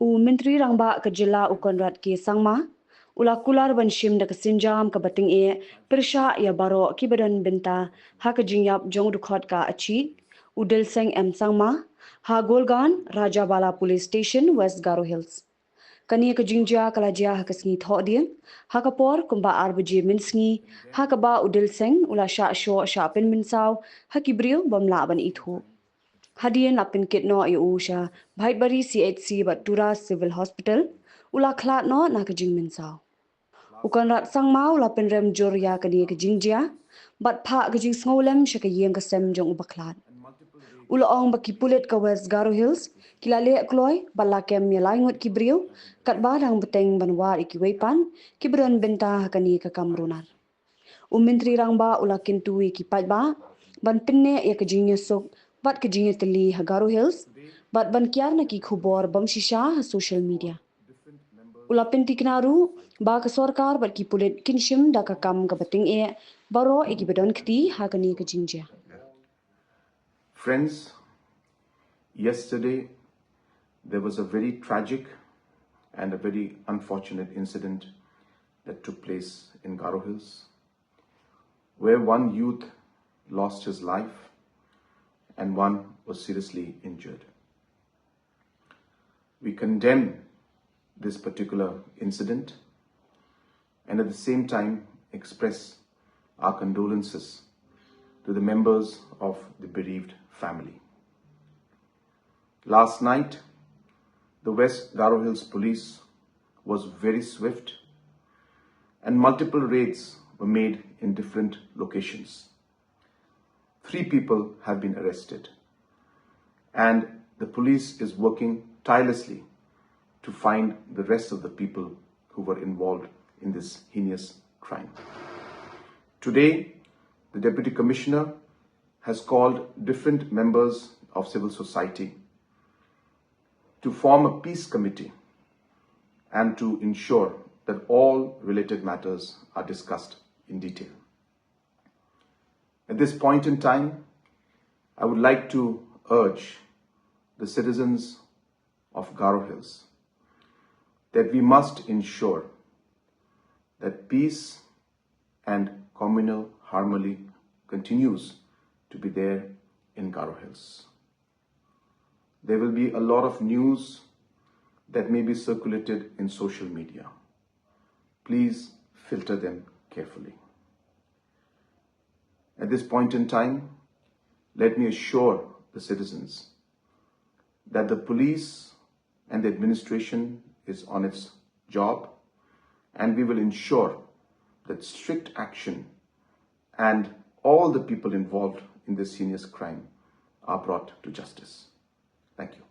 Menteri Rangba ke Jila Ukonrat ke Sangma, ula Kular banshim da kesinjam ke bating persha ya baro kibadan benta ha ke jingyap jong dukhot ka achi, udel seng Sangma, ha Goalgoan Raja Bala Police Station West Garo Hills. Kania ke jingja kalajia ha kesngi thok dia, ha kapor kumba arbaji minsngi, ha kaba udel seng ula sha sho sha pen minsaw, ha kibriyo bamla ban itho. Hadian lapin kit no yu usha, bhaitbari CHC Batura Civil Hospital, ula Khlad no na ke jing minsaw. Ukan rat sang mau lapin rem jor ya kania ke jingjia, bat pha ke jing sngolem shaka yeng ke sem jong ubakhlad. Ula ong baki pulit ke West Garo Hills, kila lek kloy, bala kem ya Ngut kibriyo, kat barang beteng banwar iki weipan, kibron benta kani ke kamrunar. Menteri Rangba ula kintu iki pajba, ban pinne ya ke jingnya sok, bat ke jingnya teli ha Garo Hills, bat ban kiar na ki KHUBOR bam shisha ha social media. Ula pinti kinaru, ba ke sorkar bat ki pulit kinshim da ka kam ka bating baro iki bedon kti ha kani ke jingjia. Friends, yesterday there was a very tragic and a very unfortunate incident that took place in Garo Hills, where one youth lost his life and one was seriously injured. We condemn this particular incident and at the same time express our condolences to the members of the bereaved family. Last night, the West Garo Hills police was very swift and multiple raids were made in different locations. 3 people have been arrested and the police is working tirelessly to find the rest of the people who were involved in this heinous crime. Today, the Deputy Commissioner has called different members of civil society to form a peace committee and to ensure that all related matters are discussed in detail. At this point in time, I would like to urge the citizens of Garo Hills that we must ensure that peace and communal harmony continues to be there in Garo Hills. There will be a lot of news that may be circulated in social media. Please filter them carefully. At this point in time, let me assure the citizens that the police and the administration is on its job and we will ensure that strict action and all the people involved in this heinous crime are brought to justice. Thank you.